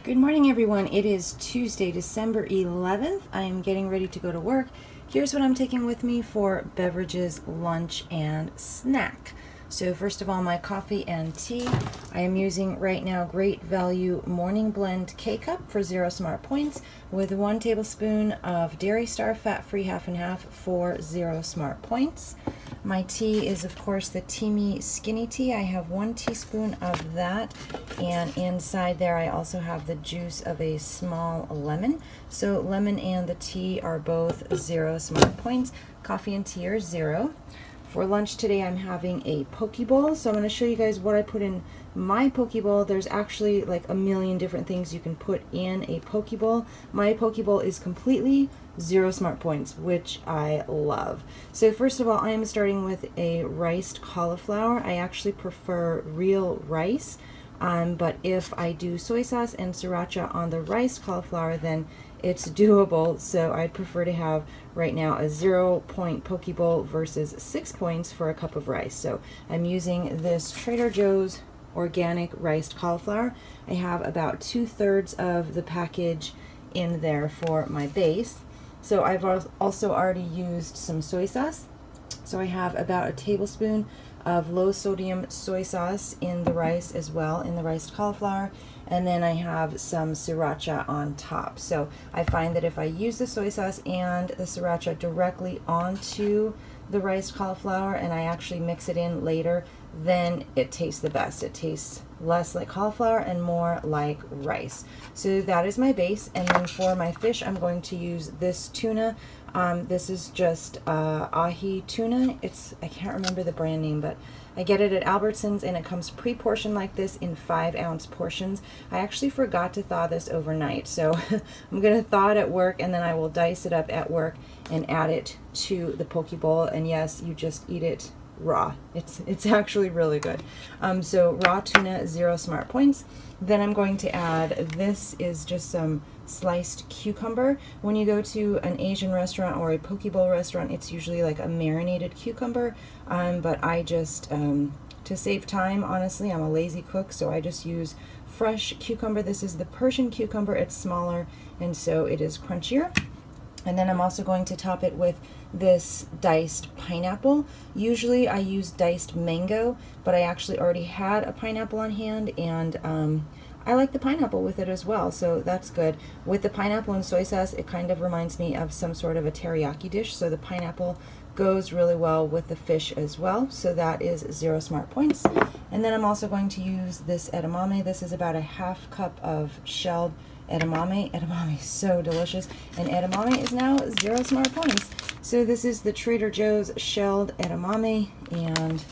Good morning, everyone. It is Tuesday, December 11th. I am getting ready to go to work. Here's what I'm taking with me for beverages, lunch, and snack. So first of all, my coffee and tea. I am using right now Great Value Morning Blend K-Cup for 0 smart points with 1 tablespoon of Dairy Star fat-free half and half for 0 smart points. My tea is, of course, the Teamy Skinny Tea. I have 1 teaspoon of that, and inside there I also have the juice of a small lemon. So lemon and the tea are both 0 smart points. Coffee and tea are 0. For lunch today, I'm having a poke bowl. So I'm going to show you guys what I put in my poke bowl. There's actually like a million different things you can put in a poke bowl. My poke bowl is completely 0 smart points, which I love. So first of all, I am starting with a riced cauliflower. I actually prefer real rice, but if I do soy sauce and sriracha on the riced cauliflower, then it's doable. So I'd prefer to have right now a 0-point poke bowl versus 6 points for a cup of rice. So I'm using this Trader Joe's organic riced cauliflower. I have about 2/3 of the package in there for my base. So I've also already used some soy sauce. So I have about a tablespoon of low sodium soy sauce in the rice as well, in the riced cauliflower, and then I have some sriracha on top. So I find that if I use the soy sauce and the sriracha directly onto the riced cauliflower and I actually mix it in later, then it tastes the best. It tastes less like cauliflower and more like rice. So that is my base, and then for my fish I'm going to use this tuna. This is just ahi tuna. I can't remember the brand name, but I get it at Albertsons, and it comes pre-portioned like this in 5-ounce portions. I actually forgot to thaw this overnight, so I'm going to thaw it at work, and then I will dice it up at work and add it to the poke bowl. And yes, you just eat it raw. It's actually really good. So raw tuna, 0 smart points. Then I'm going to add, this is just some sliced cucumber. When you go to an Asian restaurant or a poke bowl restaurant, it's usually like a marinated cucumber, but I just, to save time, honestly, I'm a lazy cook, so I just use fresh cucumber. This is the Persian cucumber. It's smaller, and so it is crunchier. And then I'm also going to top it with this diced pineapple. Usually I use diced mango, but I actually already had a pineapple on hand, and I like the pineapple with it as well, so that's good. With the pineapple and soy sauce, it kind of reminds me of some sort of a teriyaki dish, so the pineapple goes really well with the fish as well, so that is 0 smart points. And then I'm also going to use this edamame. This is about a 1/2 cup of shelled edamame. Edamame is so delicious, and edamame is now 0 smart points. So this is the Trader Joe's shelled edamame, and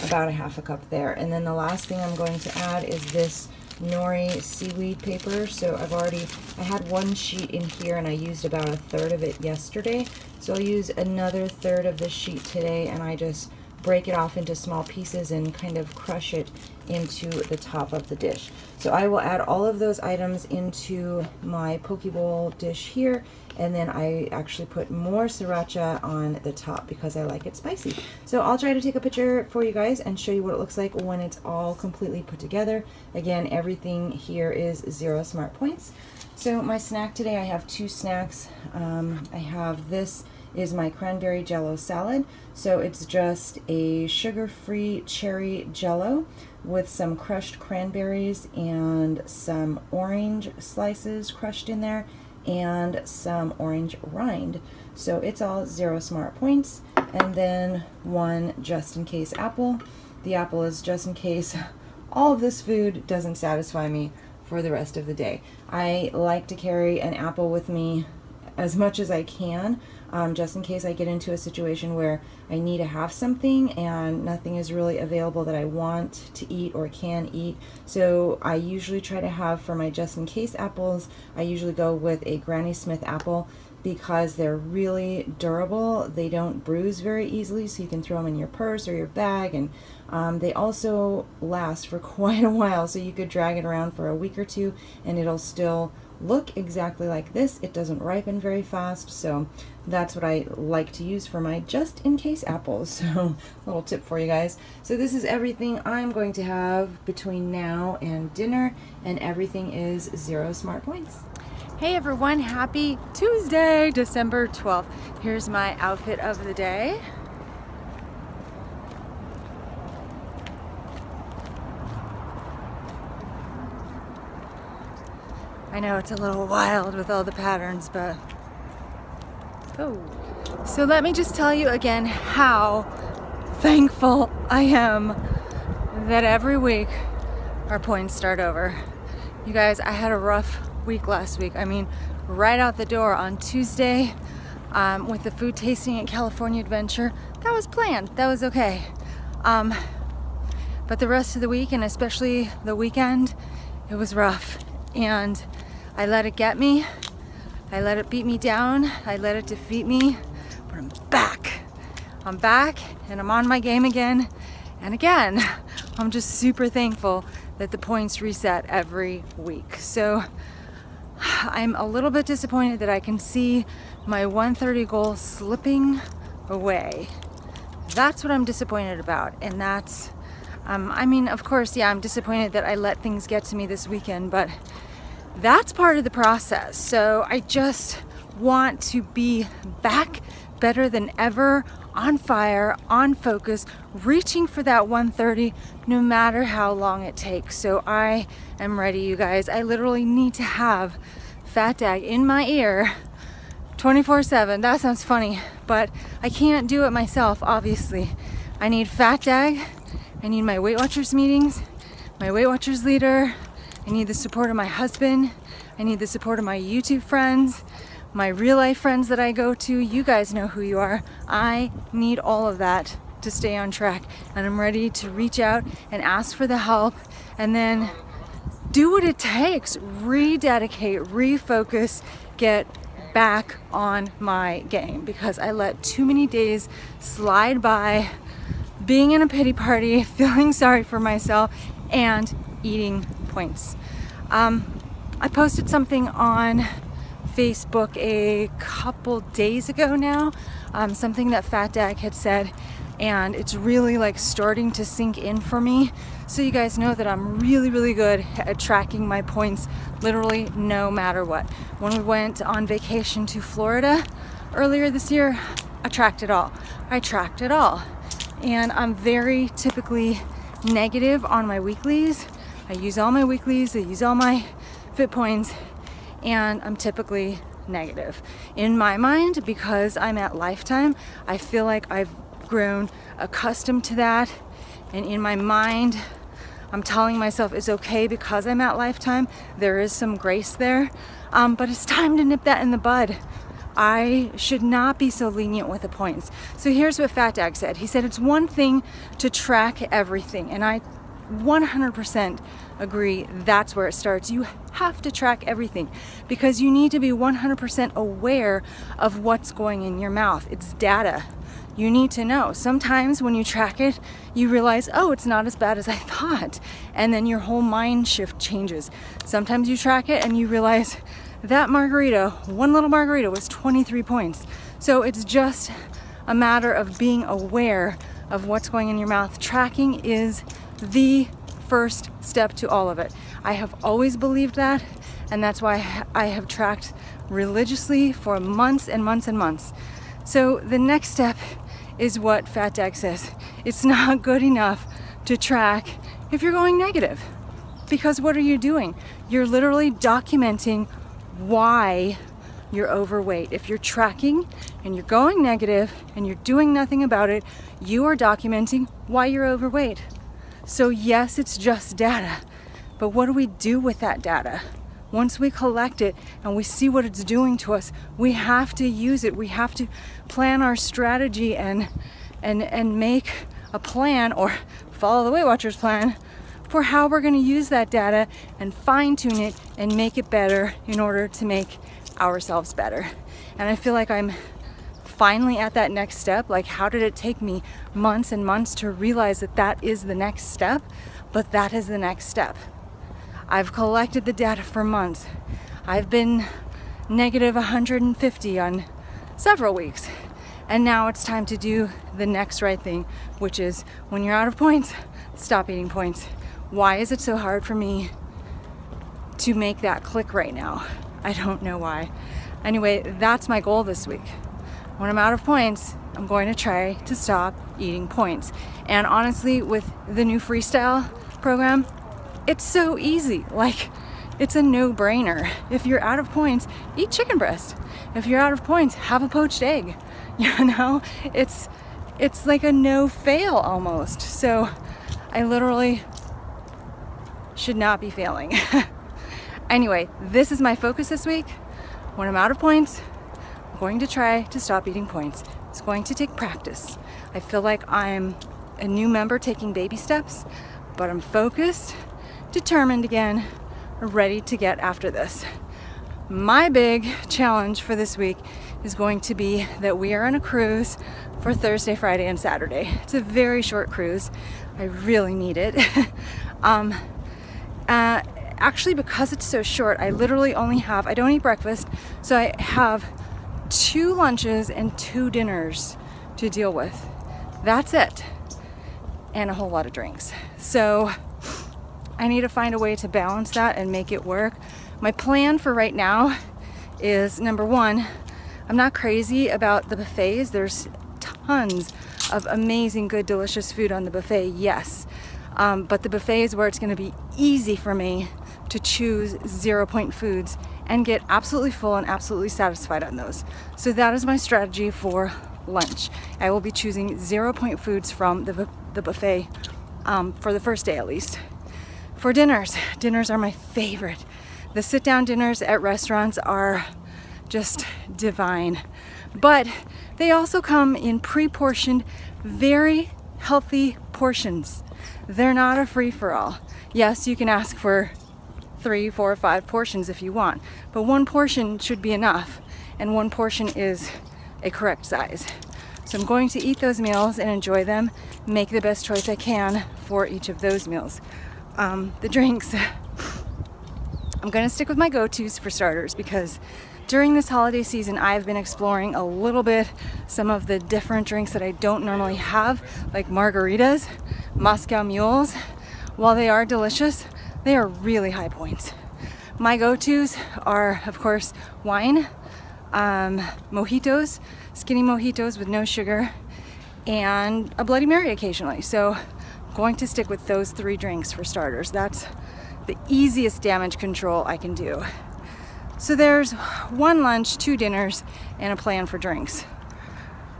about a 1/2 cup there. And then the last thing I'm going to add is this nori seaweed paper. So I had 1 sheet in here, and I used about 1/3 of it yesterday. So I'll use another 1/3 of this sheet today, and I just break it off into small pieces and kind of crush it into the top of the dish. So I will add all of those items into my poke bowl dish here, and then I actually put more sriracha on the top because I like it spicy. So I'll try to take a picture for you guys and show you what it looks like when it's all completely put together. Again, everything here is 0 smart points. So my snack today, I have 2 snacks. I have this is my cranberry jello salad. So it's just a sugar-free cherry jello with some crushed cranberries and some orange slices crushed in there and some orange rind. So it's all 0 smart points. And then 1 just-in-case apple. The apple is just in case all of this food doesn't satisfy me for the rest of the day. I like to carry an apple with me as much as I can, just in case I get into a situation where I need to have something and nothing is really available that I want to eat or can eat. So I usually try to have, for my just in case apples, I usually go with a Granny Smith apple. because they're really durable. They don't bruise very easily, so you can throw them in your purse or your bag, and they also last for quite a while, so you could drag it around for a week or two and it'll still look exactly like this. It doesn't ripen very fast, so that's what I like to use for my just-in-case apples. So little tip for you guys. So this is everything I'm going to have between now and dinner, and everything is 0 smart points. Hey everyone, happy Tuesday, December 12th. Here's my outfit of the day. I know it's a little wild with all the patterns, but oh. So let me just tell you again how thankful I am that every week our points start over. You guys, I had a rough week last week. I mean, right out the door on Tuesday with the food tasting at California Adventure. That was planned, that was okay. But the rest of the week, and especially the weekend, it was rough. And I let it get me, I let it beat me down, I let it defeat me, but I'm back. I'm back and I'm on my game again. And again, I'm just super thankful that the points reset every week. So I'm a little bit disappointed that I can see my 130 goal slipping away. That's what I'm disappointed about. And that's, I mean, of course, yeah, I'm disappointed that I let things get to me this weekend, but that's part of the process. So I just want to be back better than ever, on fire, on focus, reaching for that 130 no matter how long it takes. So I am ready, you guys. I literally need to have Fat Dag in my ear 24/7. That sounds funny, but I can't do it myself, obviously. I need Fat Dag, I need my Weight Watchers meetings, my Weight Watchers leader, I need the support of my husband. I need the support of my YouTube friends, my real life friends that I go to. You guys know who you are. I need all of that to stay on track. And I'm ready to reach out and ask for the help and then do what it takes. Rededicate, refocus, get back on my game, because I let too many days slide by being in a pity party, feeling sorry for myself, and eating points. I posted something on Facebook a couple days ago now, something that Fat Dag had said, and it's really like starting to sink in for me. So you guys know that I'm really good at tracking my points literally no matter what. When we went on vacation to Florida earlier this year, I tracked it all. I tracked it all. And I'm very typically negative on my weeklies. I use all my weeklies, I use all my fit points, and I'm typically negative. In my mind, because I'm at Lifetime, I feel like I've grown accustomed to that, and in my mind, I'm telling myself it's okay because I'm at Lifetime. There is some grace there, but it's time to nip that in the bud. I should not be so lenient with the points. So here's what Fat Dag said. He said it's one thing to track everything, and I 100% agree. That's where it starts. You have to track everything because you need to be 100% aware of what's going in your mouth. It's data. You need to know. Sometimes when you track it, you realize, oh, it's not as bad as I thought. And then your whole mind shift changes. Sometimes you track it and you realize that margarita, one little margarita, was 23 points. So it's just a matter of being aware of what's going in your mouth. Tracking is the first step to all of it. I have always believed that, and that's why I have tracked religiously for months and months and months. So the next step is what Fat Dag says. It's not good enough to track if you're going negative, because what are you doing? You're literally documenting why you're overweight. If you're tracking and you're going negative and you're doing nothing about it, you are documenting why you're overweight. So yes, it's just data, but what do we do with that data? Once we collect it and we see what it's doing to us, we have to use it. We have to plan our strategy and make a plan, or follow the Weight Watchers plan, for how we're going to use that data and fine tune it and make it better in order to make ourselves better. And I feel like I'm finally at that next step. Like, how did it take me months and months to realize that that is the next step? But that is the next step. I've collected the data for months. I've been negative 150 on several weeks. And now it's time to do the next right thing, which is when you're out of points, stop eating points. Why is it so hard for me to make that click right now? I don't know why. Anyway, that's my goal this week. When I'm out of points, I'm going to try to stop eating points. And honestly, with the new Freestyle program, it's so easy. Like, it's a no-brainer. If you're out of points, eat chicken breast. If you're out of points, have a poached egg. You know, it's like a no-fail almost. So I literally should not be failing. Anyway, this is my focus this week. When I'm out of points, I'm going to try to stop eating points. It's going to take practice. I feel like I'm a new member taking baby steps, but I'm focused, determined again, ready to get after this. My big challenge for this week is going to be that we are on a cruise for Thursday, Friday, and Saturday. It's a very short cruise. I really need it. Actually, because it's so short, I literally only have, I don't eat breakfast, so I have 2 lunches and 2 dinners to deal with. That's it. And a whole lot of drinks. So I need to find a way to balance that and make it work. My plan for right now is, number 1, I'm not crazy about the buffets. There's tons of amazing, good, delicious food on the buffet, yes. But the buffet is where it's gonna be easy for me to choose 0-point foods and get absolutely full and absolutely satisfied on those. So that is my strategy for lunch. I will be choosing 0-point foods from the buffet for the first day at least. For dinners are my favorite. The sit-down dinners at restaurants are just divine. But they also come in pre-portioned, very healthy portions. They're not a free-for-all. Yes, you can ask for 3, 4, 5 portions if you want, but 1 portion should be enough, and 1 portion is a correct size. So I'm going to eat those meals and enjoy them, make the best choice I can for each of those meals. The drinks, I'm gonna stick with my go-tos for starters, because during this holiday season I've been exploring a little bit some of the different drinks that I don't normally have, like margaritas, Moscow mules. While they are delicious, they are really high points. My go-tos are, of course, wine, mojitos, skinny mojitos with no sugar, and a Bloody Mary occasionally. So I'm going to stick with those 3 drinks for starters. That's the easiest damage control I can do. So there's 1 lunch, 2 dinners, and a plan for drinks.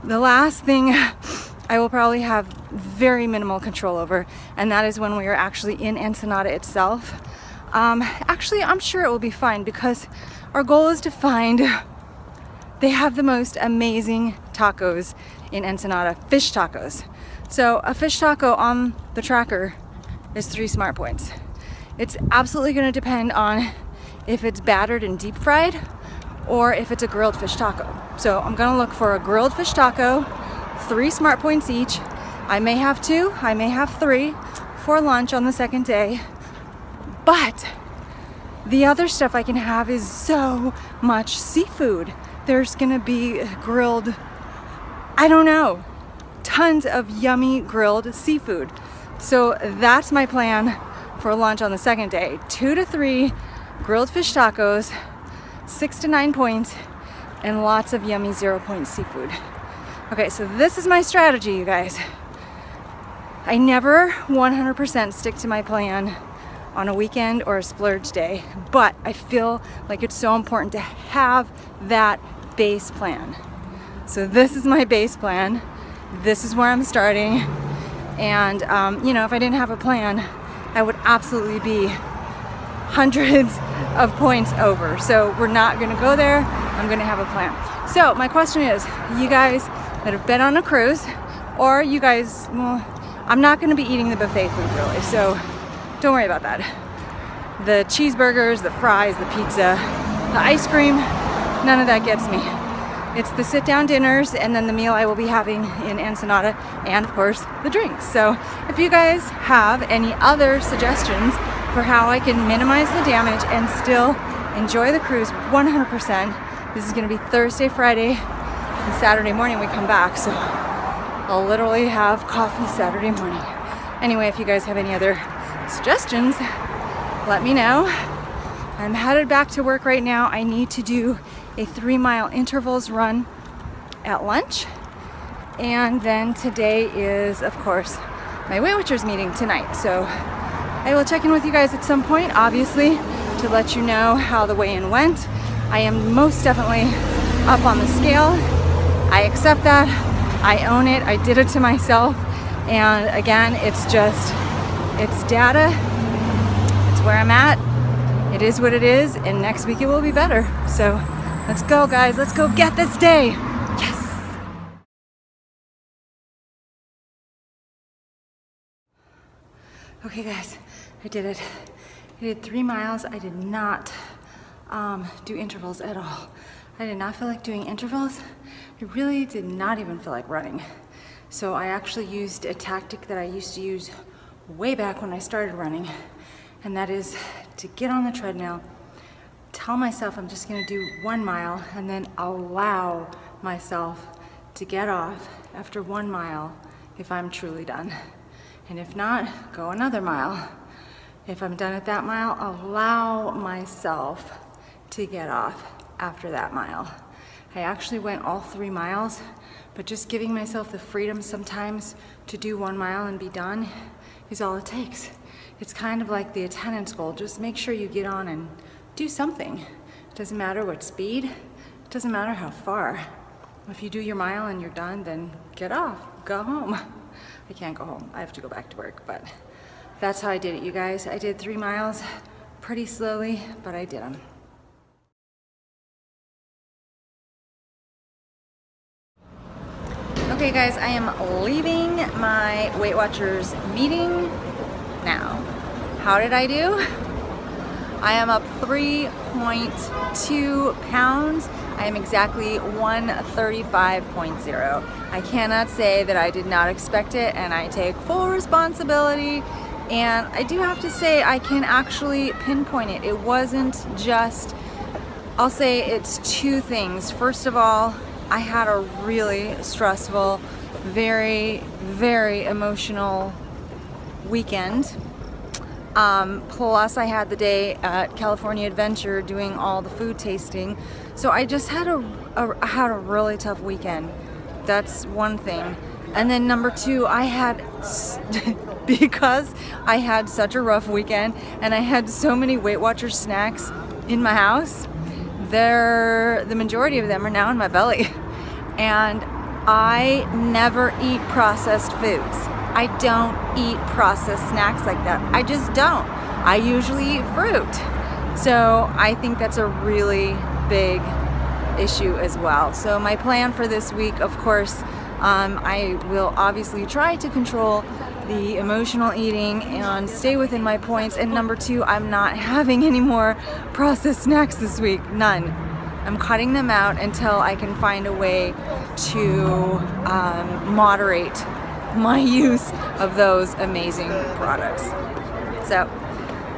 The last thing I will probably have very minimal control over, and that is when we are actually in Ensenada itself. Actually, I'm sure it will be fine, because our goal is to find, they have the most amazing tacos in Ensenada, fish tacos. So a fish taco on the tracker is 3 smart points. It's absolutely going to depend on if it's battered and deep fried or if it's a grilled fish taco. So I'm going to look for a grilled fish taco, 3 smart points each. I may have 2, I may have 3 for lunch on the second day, but the other stuff I can have is so much seafood. There's gonna be grilled, I don't know, tons of yummy grilled seafood. So that's my plan for lunch on the second day. 2 to 3 grilled fish tacos, 6 to 9 points, and lots of yummy 0-point seafood. Okay, so this is my strategy, you guys. I never 100% stick to my plan on a weekend or a splurge day, but I feel like it's so important to have that base plan. So this is my base plan. This is where I'm starting. And you know, if I didn't have a plan, I would absolutely be hundreds of points over. So we're not gonna go there. I'm gonna have a plan. So my question is, you guys that have been on a cruise, or you guys, well, I'm not gonna be eating the buffet food really, so don't worry about that. The cheeseburgers, the fries, the pizza, the ice cream, none of that gets me. It's the sit-down dinners and then the meal I will be having in Ensenada, and of course the drinks. So if you guys have any other suggestions for how I can minimize the damage and still enjoy the cruise 100%, this is going to be Thursday, Friday, and Saturday morning we come back. So I'll literally have coffee Saturday morning. Anyway, if you guys have any other suggestions, let me know. I'm headed back to work right now. I need to do a 3-mile intervals run at lunch. And then today is, of course, my Weight Watchers meeting tonight. So I will check in with you guys at some point, obviously, to let you know how the weigh-in went. I am most definitely up on the scale. I accept that. I own it. I did it to myself. And again, it's data. It's where I'm at. It is what it is, and next week it will be better. So let's go, guys. Let's go get this day. Yes. Okay, guys, I did it. I did 3 miles. I did not do intervals at all. I did not feel like doing intervals. I really did not even feel like running. So I actually used a tactic that I used to use way back when I started running, and that is to get on the treadmill, tell myself I'm just gonna do 1 mile, and then allow myself to get off after 1 mile if I'm truly done. And if not, go another mile. If I'm done at that mile, allow myself to get off after that mile. I actually went all 3 miles, but just giving myself the freedom sometimes to do 1 mile and be done is all it takes. It's kind of like the attendance goal. Just make sure you get on and do something. It doesn't matter what speed, it doesn't matter how far. If you do your mile and you're done, then get off, go home. I can't go home, I have to go back to work, but that's how I did it, you guys. I did 3 miles pretty slowly, but I did them. Okay guys, I am leaving my Weight Watchers meeting now. How did I do? I am up 3.2 pounds. I am exactly 135.0. I cannot say that I did not expect it, and I take full responsibility. And I do have to say I can actually pinpoint it. It wasn't just, I'll say it's 2 things. First of all, I had a really stressful, very, very emotional weekend. Plus I had the day at California Adventure doing all the food tasting. So I just had a really tough weekend. That's one thing. And then number 2, I had, because I had such a rough weekend and I had so many Weight Watchers snacks in my house, the majority of them are now in my belly. And I never eat processed foods. I don't eat processed snacks like that. I just don't. I usually eat fruit. So I think that's a really big issue as well. So my plan for this week, of course, I will obviously try to control the emotional eating and stay within my points. And number 2, I'm not having any more processed snacks this week. None. I'm cutting them out until I can find a way to moderate my use of those amazing products. So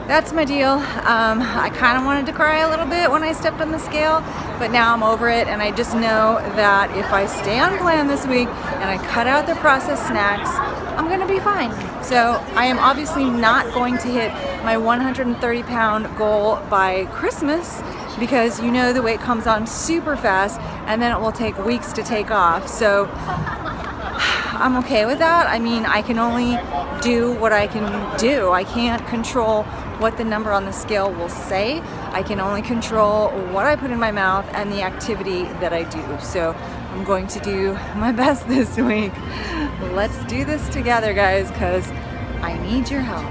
that's my deal. I kind of wanted to cry a little bit when I stepped on the scale, but now I'm over it, and I just know that if I stay on plan this week and I cut out the processed snacks, I'm gonna be fine. So I am obviously not going to hit my 130-pound goal by Christmas, because you know the weight comes on super fast and then it will take weeks to take off. So I'm okay with that. I mean, I can only do what I can do. I can't control what the number on the scale will say. I can only control what I put in my mouth and the activity that I do. So I'm going to do my best this week. Let's do this together, guys, because I need your help.